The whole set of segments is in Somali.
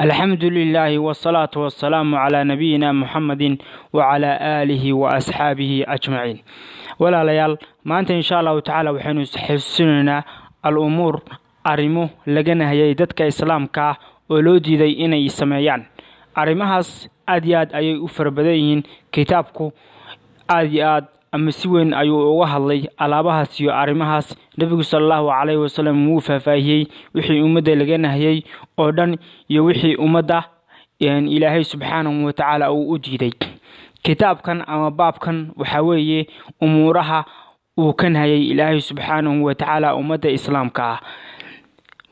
الحمد لله والصلاة والسلام على نبينا محمد وعلى آله وأصحابه أجمعين. ولا ليال ما أنت إن شاء الله تعالى وحين حسننا الأمور أرمو لجنا هي دتك إسلام كا ولودي ذي إن يسمعان أرمهاس أدياد أي أفر بدين كتابكو أدياد أما سوين أيو وهالي على يو أرمهاس نبي صلى الله عليه وسلم موفى فهي وحي أمدا لجنا هي أردن يوحي أمدا يعني إلهي سبحانه وتعالى أو أجيدي كتاب كان أما باب كان وحوي أمورها وكان هي إلهي سبحانه وتعالى أمدا إسلام كا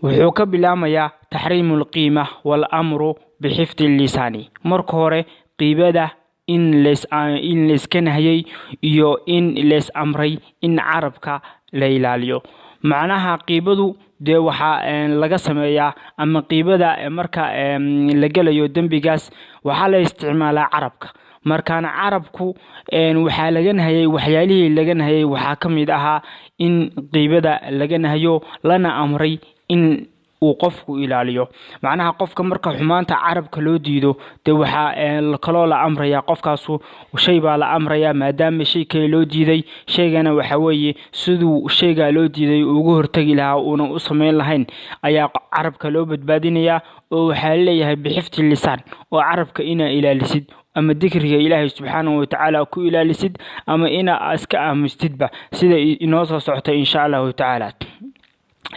وحوك بلاميا تحريم القيمة والأمر بحفظ اللسان مركورة قيبادة إن لس كان هي يو إن لس أمري إن عربك ليلاليو معناها قيبدو dee waxa laga sameeyaa ama qiibada marka la galayo dambigaas waxa la isticmaalaa carabka markaana carabku waxa laga nahayay waxyaalihii laga nahayay waxa kamid aha in qiibada laga nahayo lana amray in uu qofku ilaaliyo macnaha qofka marka xumaanta carabka loo diido de waxa kala la amraya qofkaasu shay baa la amraya maadaama shay kale loo diiday shaygana waxa weeye sidoo shayga loo diiday ugu hortagi lahaa oo u sameyn lahayn ayaa carabka loo badbaadinaya oo waxa leeyahay bixifti lisaan oo carabka ina ilaalisid ama dhikriga Ilaahay subhanahu wa ta'ala ku ilaalisid ama ina iska aamustidba sida inoo soo socota insha Allah ta'ala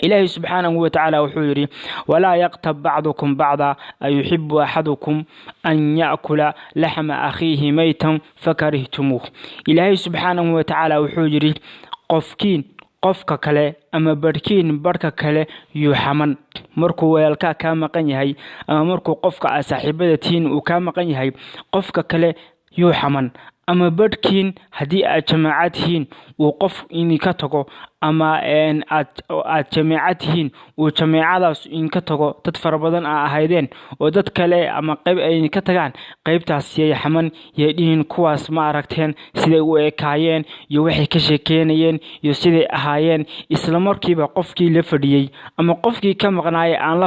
إلهي سبحانه وتعالى وحيري ولا يقتب بعضكم بعضا أيحب أحدكم أن يأكل لحم أخيه ميتا فكرهتموه إلهي سبحانه وتعالى وحيري قفك كله أما بركين بركة كله يحمن مركو ويلكا كما قنيهي أما مركو قفك أصاحبتين وكما قنيهي قفك كله يحمن أما بركين هدي جماعتهن وقف إني كتقو أما إن جماعتهن وجماعات إن كتقو تدفر بدن هيدين ودت كله أما قيب إن كتجان قيب تاسية حمن يدين كواس ما ركتين سيد وكاين يوحي كشكينين يسيد هاين إسلام مركب قفكي لفريي أما قفكي كم غناي عن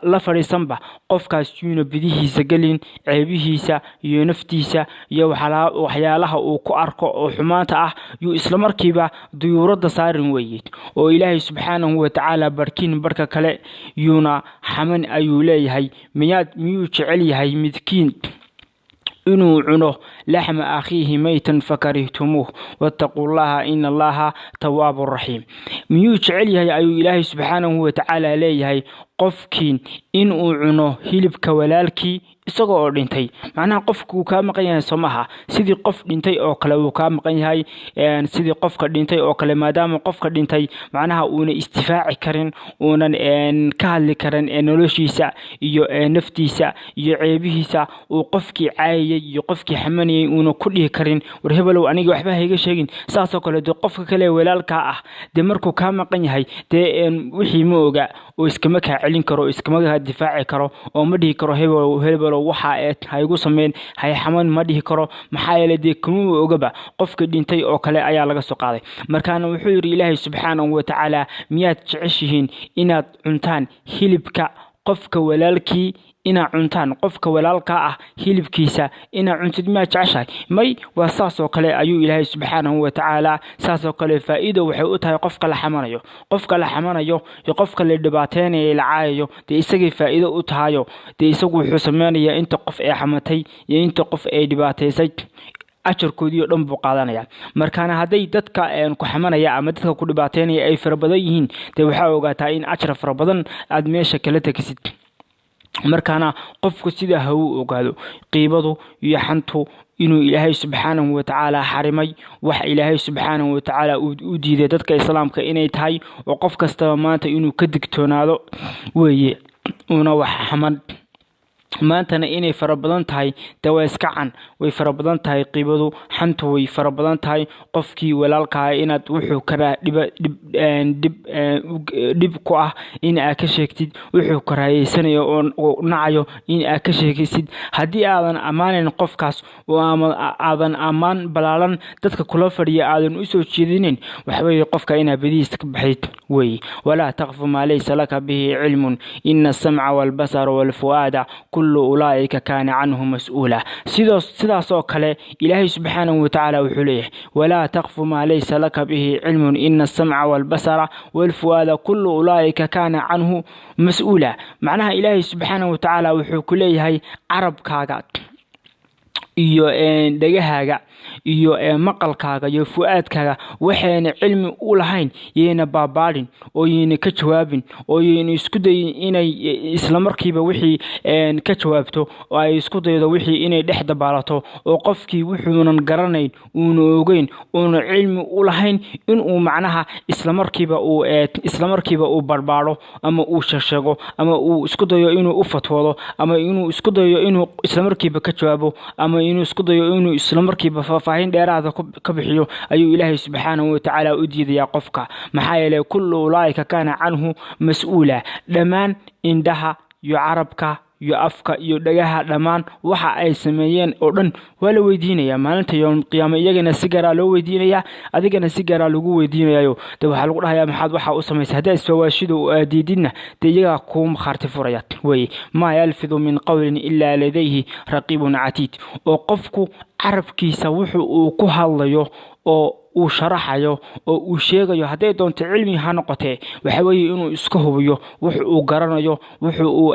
لفريستن با قف كاستيون بديه سجلين عيبه سا ينفتيسا يوحلا وحيالها وكأركو وحماتها يو إسلام مركب ديورد صارن ويد وإلهي سبحانه وتعالى بركين بركة كلا يونا حمن أيولي هاي ميوش علي هاي مذكين إنو عنه لحم أخيه ميتا فكرهتموه واتقوا الله إن الله تواب رحيم ميوش علي هاي أيو إلهي سبحانه وتعالى لي هاي قفكين إنو عنه هلبك ولالكي isagoo dhintay macnaha qofku ka maqan yahay samaha sidii qof dhintay oo kale uu ka maqan yahay sidii qofka dhintay oo kale maadaama qofka dhintay macnaha uuna istifaaci karin uunan ka hadli karin noloshiisa iyo naftiisa iyo ceebihiisa uu qofkii caayay iyo qofkii xamanayay uuna ku dhihi karin war heblow aniga waxba hayga sheegin saasoo kale qofka kale walaalka ah de markuu ka maqan yahay de wixii ma oga oo iskama ka celin karo iskama ka difaaci karo oo ma dhihi karo heblow waxa ay ugu sameeyeen hay xaman ma dhihi karo maxaa yeelay kuma ogaba qofka dhintay oo kale ayaa laga soo qaaday markaana wuxuu yiri Ilaahay subhanahu wa ta'ala miyaad jeceshihiin inaad cuntaan hilibka qofka walaalkii ina cuntaan qofka walaalka ah hilibkiisa ina cuntid ma jeceshahay may waa saas oo kale ayuu Ilaahay subhanahu wa ta'ala saas oo kale faa'iido waxay u tahay qofka la xamanayo iyo qofka la dhibaateynaya la caayo de isagii faa'iido u tahayo de isagu wuxuu sameeynaya inta qof ay xamatay iyo inta qof ay dhibaateysay ajarkoodii oo dhan buu qaadanaya markaana haday dadka ku xamanaya ama dadka ku dhibaateynaya ay farabadan yihiin de waxa ogaataa in ajar farabadan aad meesha kala tagisid markaana qofku sida hawo ogaado qiibadu iyo xantu inuu Ilaahay subhanahu wa ta'ala xarimay wax Ilaahay subhanahu wa ta'ala u diiday dadka islaamka inay tahay oo qof kasta maanta inuu ka digtoonaado weeye una wax xaman maantana inay farabadan tahay dawaaskacan way farabadan tahay qibadu xantu way farabadan tahay qofkii walaalka inaad wuxuu kara dib ku ah in aad ka sheegtid wuxuu karayeysanayo oo nacayo in aad ka sheegaysid haddii aadan amaanin qofkaas oo aadan amaan balaalan dadka kula fadhiya aadan u soo jeedinin waxbay qofka inaad badiis ka baxid way wala taqfu ma laysa laka bihi cilmun inna as-sam'a wal basara wal fu'ada أولئك كان عنه مسؤولا sidaas oo kale ilaahay subhanahu wa ta'ala wuxuu leeyahay wala taqfu ma laysa laka bihi ilmun inna as-sam'a wal basara wal fuada kullu ulaa'ika kana anhu mas'uula macnaha ilaahay subhanahu wa ta'ala wuxuu ku leeyahay arabkaaga iyo dhagahaaga iyo maqalkaaga iyo fuaadkaaga waxayna cilmi u lahayn yeena baabaadin oo yeena ka jawaabin oo yeena isku dayin inay isla markiiba wixii ka jawaabto oo ay isku daydo wixii inay dhex dabaalato oo qofkii wuxuunan garanayn uu ogeyn oo cilmi u lahayn in uu macnaha isla markiiba uu barbaaro ama uu sheego ama uu isku dayo inuu u fatwado ama inuu isku dayo inuu isla markiiba ka jawaabo ama inuu isku dayo inuu isla markiiba faafahin dheeraad ka bixiyo ayuu ilaahay subhanahu wa ta'ala u diidayaa qofka maxaa yeelay kullu ulaa'ika kana anhu mas'uula dhamaan indaha iyo carabka iyo afka iyo dhagaha dhamaan waxa ay sameeyeen oo dhan wala weydiinaya maalinta yoom qiyaamo iyagana si gaar ah loo weydiinaya adigana si gaar ah lagu weydiinayo waxa lagu dhahayaa maxaad waxa u sameysay hadaa isfawaashido oo diidina iyaga ku kharti furayat way ma yalfidu min qawlin illa ladayhi raqibun atid oo qofku carabkiisa wuxuu ku hadlayo oo uu sharaxayo oo uu sheegayo haday doonto cilmi ha noqotee waxa weeye inuu iska hubiyo wuxuu garanayo wuxuu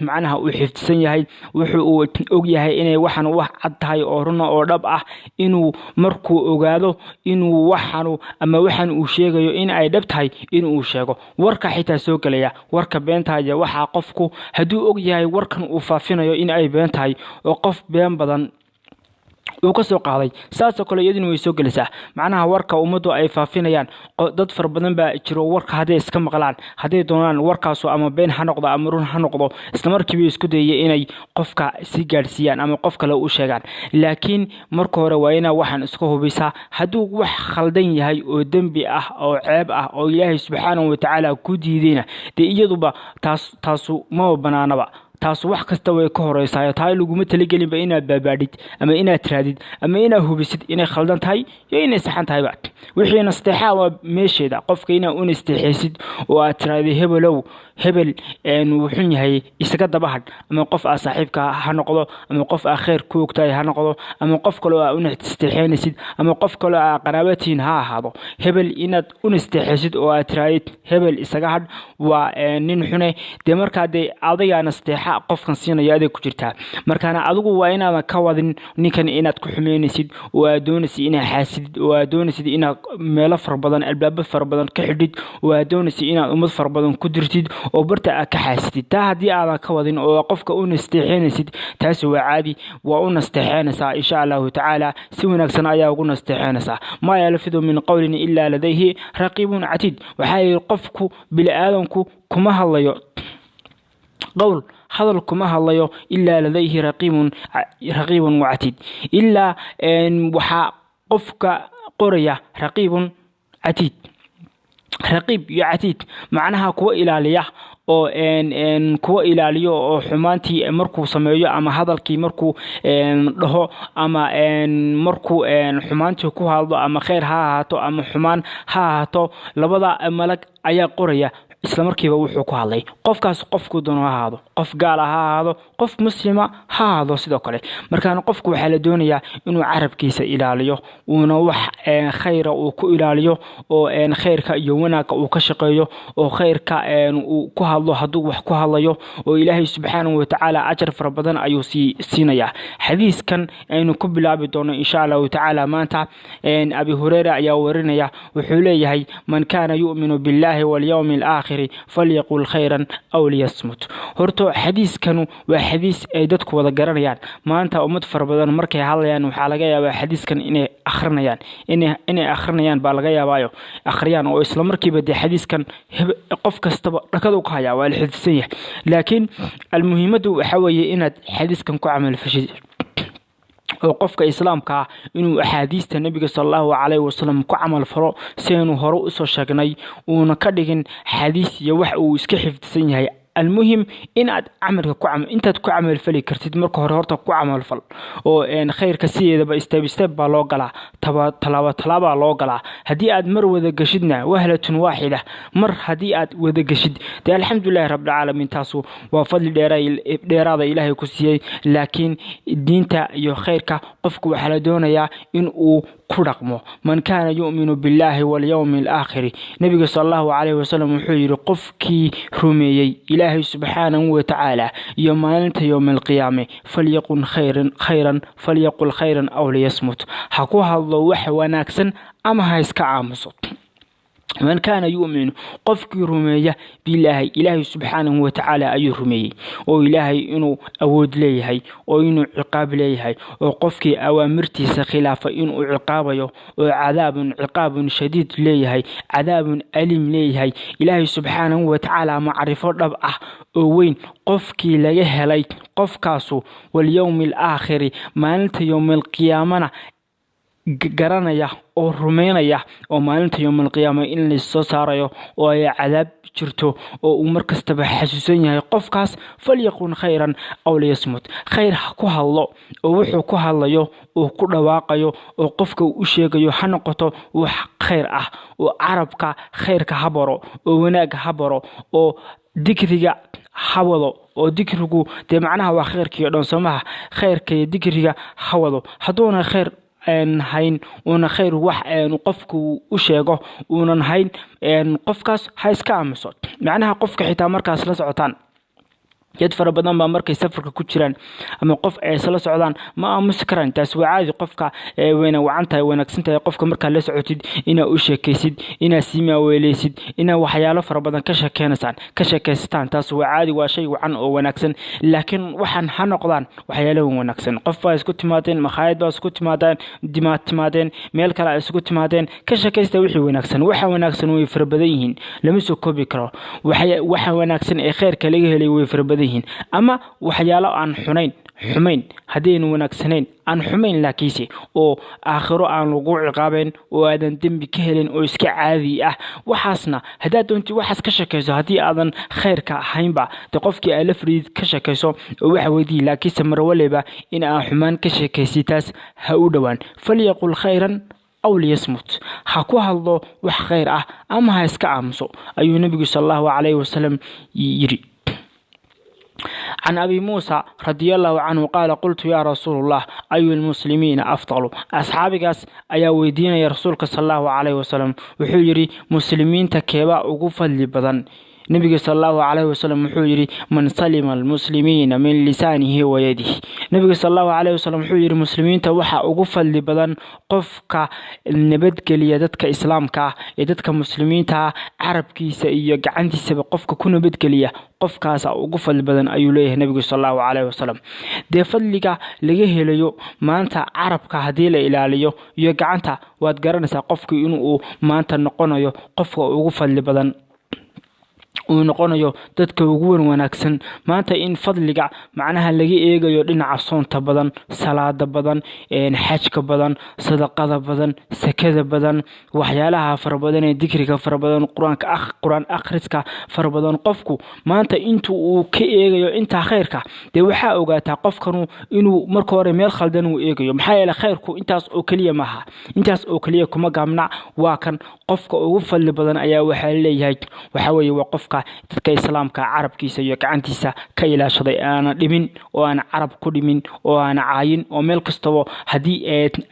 macnaha uu xifdsan yahay wuxuu og yahay inay waxan wax cad tahay oo runa oo dhab ah inuu markuu ogaado inuu waxan uu sheegayo in ay dhab tahay inuu sheego warka xitaa soo galaya warka beentaaya waxa qofku haduu og yahay warkan uu faafinayo in ay been tahay oo qof been badan uu ka soo qaaday saas oo kale iyaduna way soo galaysaa macnaha warka umadu ay faafinayaan dad far badan baa jiro warka haday iska maqlaan haday doonaan warkaas ama been ha noqdo ama run ha noqdo isla markiiba isku dayay inay qofka si gaarsiiyaan ama qof kale u sheegaan laakiin marka hore waa inaa waxan iska hubisaa haduu wax khaldan yahay oo dambi ah oo ceeb ah oo ilaahay subhanahu wa ta'ala ku diidayna iyaduna taasu ma banaanaba taas wax kasta way ka horeysaa taay lagu ma tali galin ba inaad baabaadid ama inaad tiraadid ama inaad hubisid inay khaldan tahay iyo inay saxan tahay wixii nasteexa waa meesheeda qofka inaa u nasteexaysid oo aad tiraadid hebel wuxuu yahay isaga dabahad ama qof saaxiibka ha noqdo ama qof khair ku ogtahay ha noqdo ama qof kale oo u nasteexaysid ama qof kale oo qaraabatiin ha ahaado hebel inaad u nasteexaysid oo aad tiraadid hebel isaga had waa nin xune de marka adiga nasteexa qofkan siinaya adeeg ku jirtaa markaana adigu waa inaad ka wadin ninkan inaad ku xumeynaysid oo aad doonaysid inaad xaasidid oo aad doonaysid inaad meelo far badan albaab far badan ka xidhid oo aad doonaysid inaad ummad far badan ku dirtid oo barta ka xaasidid taa hadii aad ka wadin oo qofka u nasteexinaysid taas waa caadi waa u nasteexinaysaa insha Allah ta'ala si wanaagsan ayaa ugu nasteexinaysaa ma yalfidu min qawlin illa ladayhi raqibun atid waxa qofku bil aadanku kuma hadlayo قول هذا كما هلايو إلا لديه رقيب وعتيد إلا أن وحا قفك قرية رقيب عتيد رقيب يعتيد معناها كو إلاليه oo kuwa ilaaliyo oo xumaantii markuu sameeyo ama hadalkii markuu dhaho ama markuu xumaantii ku hadlo ama khair ha ahaato ama xumaan ha ahaato labada malag ayaa qoraya isla markiiba wuxuu ku hadlay qofkaas qofku doono ahaado qof gaal ah ahaado qof muslima ha ahaado sidoo kale markaan qofku waxa la doonayaa inuu carabkiisa ilaaliyo una wax khayr uu ku ilaaliyo oo khayrka iyo wanaagga uu ka shaqeeyo oo khayrka uu ku hadlo haduu wax ku hadlayo oo ilaahay subhanahu wa ta'ala ajr far badan ayuu siinaya xadiiskan aynu ku bilaabi doono insha Allah ta'ala maanta abi hurayra ayaa warinaya wuxuu leeyahay man kana yu'minu billahi wal yawmil aakhir الآخر فليقل خيرا أو ليصمت. هرتو حديث كانوا وحديث أي دتك وذا قرنيان ما أنت أمد فربدان مركي هاليان وحلقيا وحديث كان إني أخرنيان إني أخرنيان بالغيا بايو أخريان أو إسلام مركي بدي حديث كان قف كستبا ركضوا كهيا والحديثية لكن المهمة حوي إن حديث كان كعمل فشي وقفك إسلامك إنه أحاديث النبي صلى الله عليه وسلم كعمل فرو سينو هرو أسو شاقناي ونكدقن حديث يوح ويسكحف تسينيهاي المهم إن عملك كعمل أنت كعمل فلي كرتيد مركو هرورتا كعمل فل وإن خير كسيدة بإستاب لو قلع طلابة لو قلع هدي مر وذا قشدنا وهلة واحدة مر هدي وذا قشد ده الحمد لله رب العالمين تاسو وفضل ديراضة إلهي كسيي لكن دينتا يو خيرك قفك وحلدون يا إنو كرقمو من كان يؤمن بالله واليوم الآخر نبي صلى الله عليه وسلم وحير قفكي رميي إلهي سبحانه وتعالى يوم أنت يوم القيامة فليقل خيرا فليقل خيرا أو ليصمت حقوها الله وحواناكسا أما هايسك عامصت من كان يؤمن قفك رميه بالله إلهي سبحانه وتعالى أي رميه وإلهي إنه أود ليهي وإنه عقاب ليهي وقفك أوامرتي خلافة إنه عقابه عقاب شديد ليهي عذاب أليم ليهي إلهي سبحانه وتعالى معرفة ربعه وين قفك ليهلي قفكاسو واليوم الآخر ما أنت يوم القيامة garanaya oo rumeynaya oo maalinta yawmal qiyaama in la soo saarayo oo ay cadaab jirto oo uu markastaba xasuusan yahay qofkaas falyaqun khayran aw liyasmut khayr ku hadlo oo wuxuu ku hadlayo oo ku dhawaaqayo oo qofka uu sheegayo ha noqoto wax khayr ah oo carabka khayrka habaro oo wanaag habaro oo dikriga hawado oo dikrigu de macnaha waa khayrkii dhan samaha khayrka iyo dikriga hawado hadoona khayr hayn una khayr wax qofku u sheego una hayn qofkaas ha iska aamuso macnaha qofka xitaa markaas la socotaan jad fara badan baa markay safarka ku jiraan ama qof ay sala socdaan ma aamusi karaan taas waa caadi qofka weyna wacantahay wanaagsantahay qofka marka la socotid ina u sheekaysid ina siima weeleysid ina waxyaalo fara badan ka sheekaystaan taas waa caadi waa shay wacan oo wanaagsan laakiin waxaan ha noqdaan waxyaalo wanaagsan qof baa isku timaadeen makhaayad baa isku timaadeen meel kale isku timaadeen ka sheekaysta wixii wanaagsan waxa wanaagsan way fara badan yihiin lama soo koobi karo waxa wanaagsan ee khayrka laga helay way fara badan ama waxyaalo aan xumayn hadeen wanaagsaneyn aan xumayn laakiinse oo aakhiro aan lagu ciqaabeen oo aadan dambi ka helin oo iska caadi ah waxaasna hadaa doonti waxaas ka shakayso hadii aadan khayrka ahaynba de qofkii ay la fariid ka shakayso oo waxa weydii laakiinse mar waliba in aan xumaan ka shakaysiitaas ha u dhawaan falyaqul khayran أو ليصمت حكوها الله وح خير أما هيسك عمسو أيو النبي صلى الله عليه وسلم يري عن أبي موسى رضي الله عنه قال قلت يا رسول الله أي المسلمين أفضل أصحابك أيا ويدين يا رسولك صلى الله عليه وسلم وحجري مسلمين تكيبا أقفل لبضن نبي صلى الله عليه وسلم حجري من سلم المسلمين من لسانه ويده نبي صلى الله عليه وسلم حجري مسلمين توحى أقفل لبضن قفك نبدك ليدتك إسلامك يدتك مسلمين تا عرب كيس عندي سبب قفك كنا بدك ليه qofkaas ugu fadli badan ayuu leeyahay nabiga sallallahu alayhi wasallam de fadliga laga helayo maanta carabka hadii la ilaaliyo iyo gacanta waad garanaysaa qofku inuu maanta noqonayo qofka ugu fadli badan uu noqonayo dadka ugu wanaagsan maanta in fadliga macnaha laga eegayo dhinaca soonta badan salaada badan xajka badan sadaqada badan sakada badan waxyaalaha fara badan ee dikriga fara badan quraan akhriska fara badan qofku maanta intuu uu ka eegayo inta khayrka de waxa ogaataa qofkanu inuu marka hore meel khaldan uu eegayo maxaa yeelay khayrku intaas oo kaliya maaha intaas oo kaliya kuma gaabna waa kan qofka ugu fadli badan ayaa waxa leeyahay waxa weeye waa qofka dadka islaamka carabkiisa iyo gacantiisa ka ilaashaday aan dhimin oo aan carab ku dhimin oo aan caayin oo meel kastaba hadii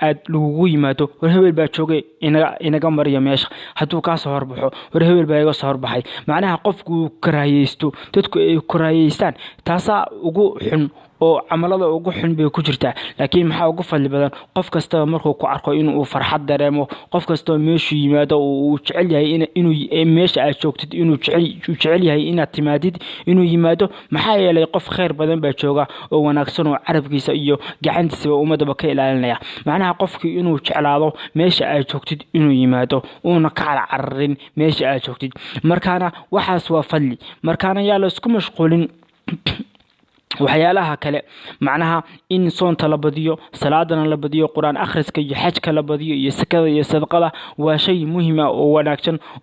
aad lagu yimaado war hebel baa joogay inaga mariyo meesha haduu ka soo horbaxo war hebel baa iga soo horbaxay macnaha qofku karaayeysto dadku ay karaayeysan taasa ugu xun oo camalada ugu xun bay ku jirtaa laakiin maxaa ugu fadli badan qof kasta markuu ku arko inuu farxad dareemo qof kasta meeshu yimaado uu jecel yahay inuu meesha aad joogtid inuu jecel yahay inaad timaadid inuu yimaado maxaa yeelay qof khayr badan baa jooga oo wanaagsan oo carabkiisa iyo gacantiisa ummadaba ka ilaalinaya macnaha qofkii inuu jeclaado meesha aad joogtid inuu yimaado una ka cararin meesha aad joogtid markaana waxaas waa fadli markaana yaa la isku mashquulin waxyaalaha kale macnaha in soonta la badiyo salaadana la badiyo quraan akhriska iyo xajka la badiyo iyo sakada iyo sadaqada waa shay muhiim ah oo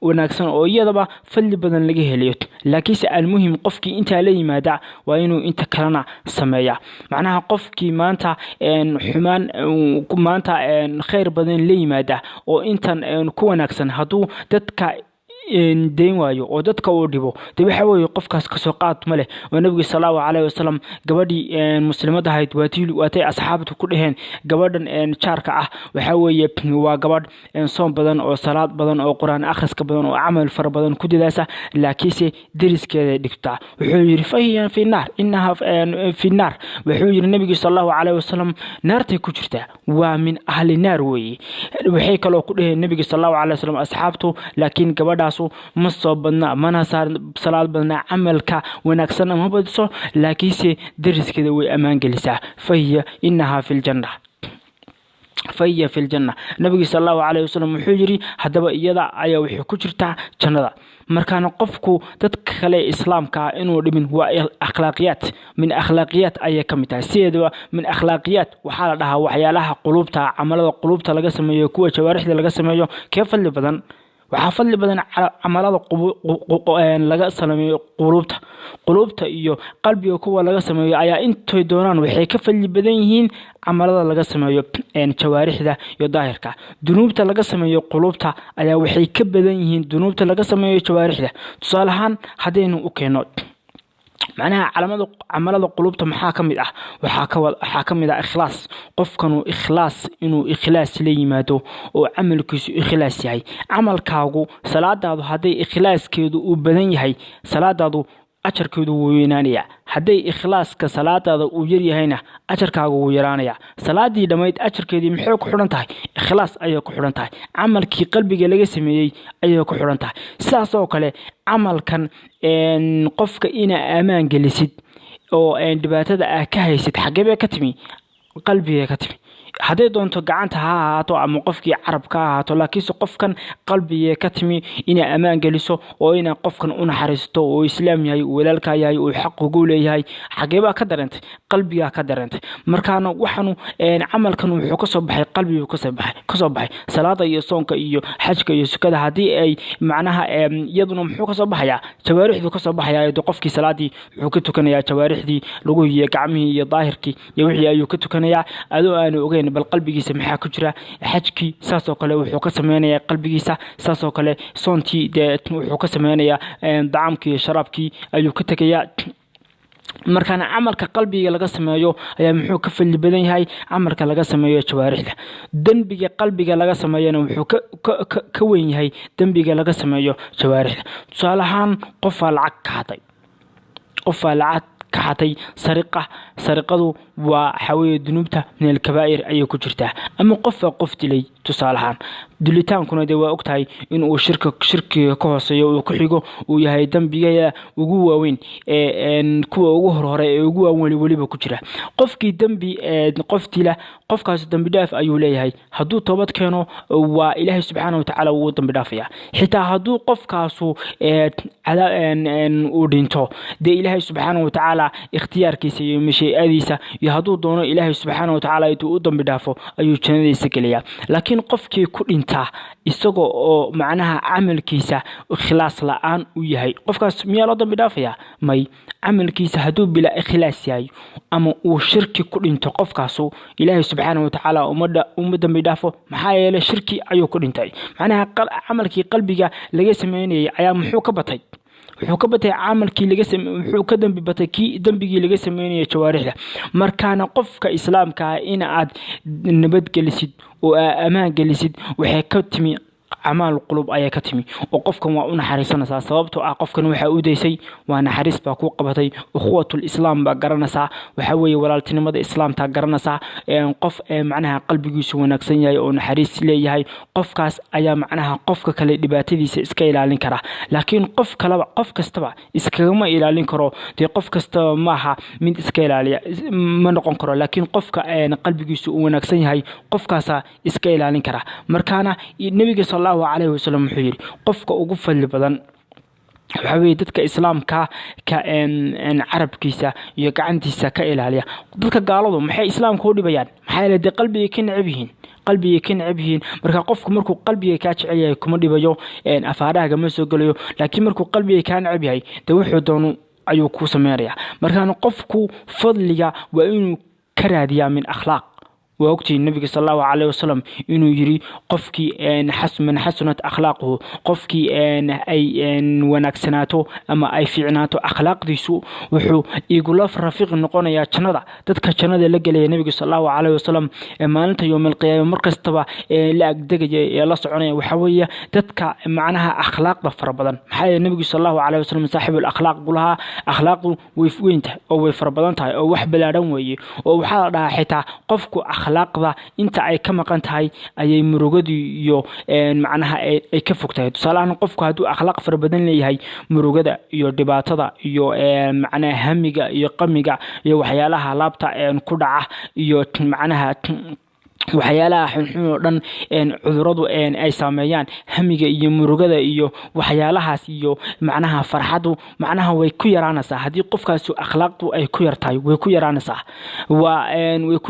wanaagsan oo iyadaba fadli badan laga helayo laakiinse almuhim qofkii inta la yimaada waa inuu inta kalena sameeyaa macnaha qofkii maanta khayr badan la yimaada oo intan ku wanaagsan haduu dadka deen waayo oo dadka uu dhibo waxa weeye qofkaas ka soo qaad ma leh oo nabiga sallallahu alayhi wasallam gabadhii muslimada ahayd waatay asxaabtu ku dhaheen gabadhan jaarka ah waxa weeye waa gabadh soon badan oo salaad badan oo quraan akhriska badan oo amal far badan ku didaasa laakiinse deriskeeda dhigta wuxuu yiri fahiyan fi naar innaha fi naar wuxuu yiri nabiga sallallahu alayhi wasallam naartay ku jirtaa waa min ahli naar weeye waxay kaloo ku dhaheen nabiga sallallahu alayhi wasallam asxaabtu laakiin gabadhaas ma soo badna mana salaad badna amalka wanaagsan ma badiso laakiinse deriskeeda way amaan gelisaa fahiya innaha fil janna nabiga sallallahu alayhi wasallam wuxuu yiri hadaba iyada ayaa wixii ku jirta jannada markaana qofku dadka kale islaamka inuu dhimin waa akhlaaqiyat min akhlaaqiyat ay kamid sidoo min akhlaaqiyat waxa la dhahaa waxyaalaha qulubta amalada qulubta laga sameeyo kuwa jawaarixda laga sameeyo kee fadli badan waxa fadli badan amalada laga sameeyo qulubta iyo qalbiga kuwa laga sameeyo ayaa intooy doonaan waxay ka fadli badan yihiin amalada laga sameeyo jawaarixda iyo daahirka dunuubta laga sameeyo qulubta ayaa waxay ka badan yihiin dunuubta laga sameeyo jawaarixda tusaale ahaan hadaynu u keeno macnaha amalada qulubta maxaa kamid ah waxa kamid ah ikhlaas qofkanu inuu ikhlaas la yimaado oo amalkiisu ikhlaas yahay amalkaagu salaadaadu haday ikhlaaskeedu u badan yahay salaadaadu ajarkeedu wuu weynaanaya haday ikhlaaska salaadaada uu yar yahayna ajarkaagu wuu yaraanaya salaadii dhamayd ajarkeedii maxay ku xiran tahay ikhlaas ayay ku xiran tahay amalkii qalbiga laga sameeyay ayay ku xiran tahay sidaas oo kale amalkan qofka ina amaan gelisid oo dhibaatada ka haysid xageebay ka timi qalbiga ka timi haday doonto gacanta ha ahaato ama qofkii carabka ahaato laakiin qofkan qalbiga ka timi ina amaan geliso oo ina qofkan u naxariisto oo islaam yahay walaalka yahay oo xaq ugu leeyahay xageeba ka darantay qalbiga ka darantay markaana waxanu amalkan wuxuu ka soo baxay qalbiga ka soo baxay salaada iyo soonka iyo xajka iyo sukada hadii ay macnaha iyaduna muxuu ka soo baxaya jawaarixdu ka soo baxaya qofkii salaadii wuxuu ka tukanayaa jawaarixdii lagu yiyo gacmihii iyo daahirkii iyo wixii ayuu ka tukanayaa adoo aan ogeyn bal qalbigiisa maxaa ku jira xajki saasoo kale wuxuu ka sameeyaa qalbigiisa saasoo kale soontii wuxuu ka sameeyaa daamkii sharaabkii ayuu ka tagayaa markaana amalka qalbiga laga sameeyo ayaa muxuu ka fadli badan yahay amalka laga sameeyo jawaarixda dambiga qalbiga laga sameeyana wuxuu ka weyn yahay dambiga laga sameeyo jawaarixda tusaale ahaan qof lacag ka xatay sariqadu waa xawee dunuubta min al-kabaa'ir ay ku jirtaa ama qof dilay tusaalahan dulitaankuna waa ogtahay in uu shirkiga ka hooseeyo uu ku xigo uu yahay dambiga ugu waaweyn kuwa ugu hore ee ugu waaweyn waliba ku jira qofkii dambi qof dila qofkaas dambi dhaaf ayuu leeyahay haduu toobad keeno waa ilaahay subxaanahu wa ta'ala uu dambi dhaafaya xitaa haduu qofkaasu uu dhinto ilaahay subxaanahu wa ta'ala ikhtiyaarkiisa iyo mashii'adiisa iyo haduu doono ilaahay subxaanahu wa ta'ala inuu dambi dhaafo ayuu jannadiisa geliyaa laakiin qofkii ku dhinta isagoo oo macnaha amalkiisa ikhlaas la'aan u yahay qofkaas miyaa loo dambi dhaafaya may amalkiisa haduu bila ikhlaas yahay ama uu shirki ku dhinto qofkaasu ilaahay subxaanahu wa ta'ala uma dambi dhaafo maxaa yeelay shirki ayuu ku dhintay macnaha amalkii qalbiga laga sameeyay ayaa muxuu ka batay wuxuu ka batay amalkii laga sameeyay wuxuu ka dambi batay kii dambigii laga sameeyay jawaarixda markaana qofka islaamka in aad nabad gelisid oo amaan gelisid waxay ka timi acmaal qulub ayaa ka timi oo qofkan waa u naxariisanaysaa sababtoo ah qofkan waxa uu deysay waa naxariis baa ku qabatay ukhuwatul islaam baa garanaysaa waxa weeye walaaltinimada islaamta garanaysaa qof macnaha qalbigiisu wanaagsan yahay oo naxariis leeyahay qofkaas ayaa macnaha qofka kale dhibaatadiisa iska ilaalin kara laakiin qof kastaba iskagama ilaalin karo dee qof kasta maaha mid iska ilaaliya ma noqon karo laakiin qofka qalbigiisu uu wanaagsan yahay qofkaasa iska ilaalin kara markaana nabiga sallallahu alayhi wasallam wuxuu yiri qofka ugu fadli badan waxa weeye dadka islaamka ka carabkiisa iyo gacantiisa ka ilaaliya dadka gaaladu maxay islaamka u dhibayaan maxay leedahay qalbiga ka nacbihiin marka qofku markuu qalbiga ka jecel yahay kuma dhibayo afaaraha ma soo galayo laakiin markuu qalbiga ka nacb yahay de wuxuu doono ayuu ku sameeyaa marka qofku fadliga waa inuu ka raadiyaa min akhlaaq وقت النبي صلى الله عليه وسلم إنه يري قفكي من حسنت أخلاقه قفكي أي ونكسناته أما أي فعناته أخلاق ديسو وحو يقول في الرفيق النقونا يا شندا تذكر شندا لقى لي النبي صلى الله عليه وسلم ما أنت يوم القيامة مركز تبع لا دقة يا الله سبحانه وحوية تذكر معناها أخلاق ضفر بدن حي النبي صلى الله عليه وسلم صاحب الأخلاق قولها أخلاقه وين أو في بدن تاي أو وحبل روي أو حالا حتى قفكو أخلاقda inta ay ka maqan tahay ayay murugadu iyo macnaha ay ka fogtahay tusaalahan qofku haduu akhlaaq far badan leeyahay murugada iyo dhibaatada iyo macnaha hamiga iyo qamiga iyo waxyaalaha laabta ku dhaca iyo macnaha waxyaalaha xunxun oo dhan cuduradu ay saameeyaan hamiga iyo murugada iyo waxyaalahaas iyo macnaha farxadu macnaha way ku yaraanaysaa hadii qofkaas akhlaaqdu ay ku yartahay way ku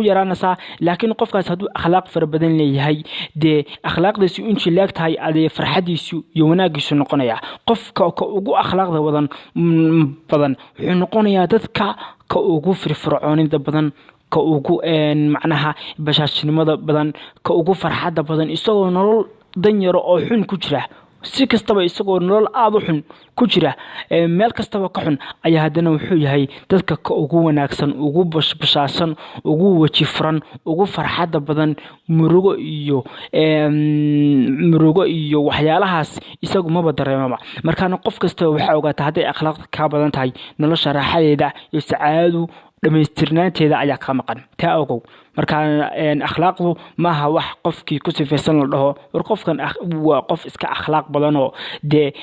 yaraanaysaa laakiin qofkaas haduu akhlaaq far badan leeyahay de akhlaaqdiisu intii leegtahay aday farxadiisu iyo wanaagiisu noqonaya qofka ugu akhlaaqda badan wuxuu noqonayaa dadka ka ugu firfircoonida badan ka ugu macnaha bashaashnimada badan ka ugu farxada badan isagoo nolol danyaro oo xun ku jira si kastaba isagoo nolol aad u xun ku jira meel kastaba ka xun ayaa hadana wuxuu yahay dadka ka ugu wanaagsan ugu bashaasan ugu waji furan ugu farxada badan murugo iyo waxyaalahaas isagu ma dareemaba markaana qof kasta waxa ogaata haday akhlaaq ka badan tahay nolosha raaxadeeda iyo sacaadadu dhamaystirnaanteeda ayaa ka maqan taa ogow marka akhlaaqdu maaha wax qofkii ku sifaysan la dhaho war qofkan waa qof iska akhlaaq badan oo de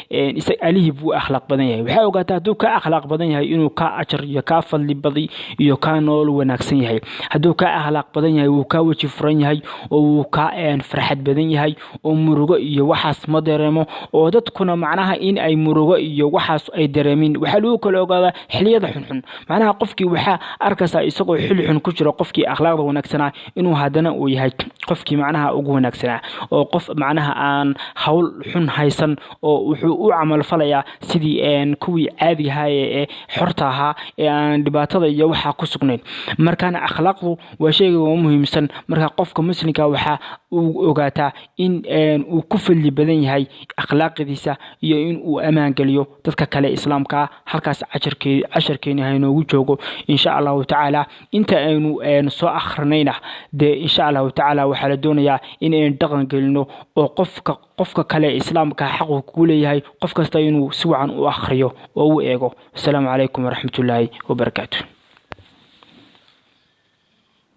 alihi buu akhlaaq badan yahay waxa ogaata haduu ka akhlaaq badan yahay inuu ka ajar iyo ka fadli badi iyo ka nool wanaagsan yahay haduu ka akhlaaq badan yahay uu ka waji furan yahay oo uu ka farxad badan yahay oo murugo iyo waxaas ma dareemo oo dadkuna macnaha in ay murugo iyo waxaas ay dareemin waxa lagu kala ogaadaa xiliyada xunxun macnaha qofkii waxa arkaysa isagoo xil xun ku jiro qofkii akhlaaqda wanaagsanaa inuu hadana uu yahay qofkii macnaha ugu wanaagsanaa oo qof macnaha aan hawl xun haysan oo wuxuu u amal falaya sidii kuwii caadi ahaa ee xorta ahaa ee aan dhibaatada iyo waxa ku sugnayn markaana akhlaaqdu waa shay muhiimsan marka qofka muslimka waxa uu ogaataa in uu ku fadli badan yahay akhlaaqdiisa iyo in uu amaan galiyo dadka kale islaamka halkaas casharkeena haynoogu joogo insha Allah ta'ala inta aynu soo akhrinayna de insha Allah ta'ala waxa la doonayaa in ay dhaqan galino oo qofka kale islaamka xaq ku leeyahay qof kasta inuu si wacan u akhriyo oo u eego. Assalamu alaykum wa rahmatullahi wa barakatuh.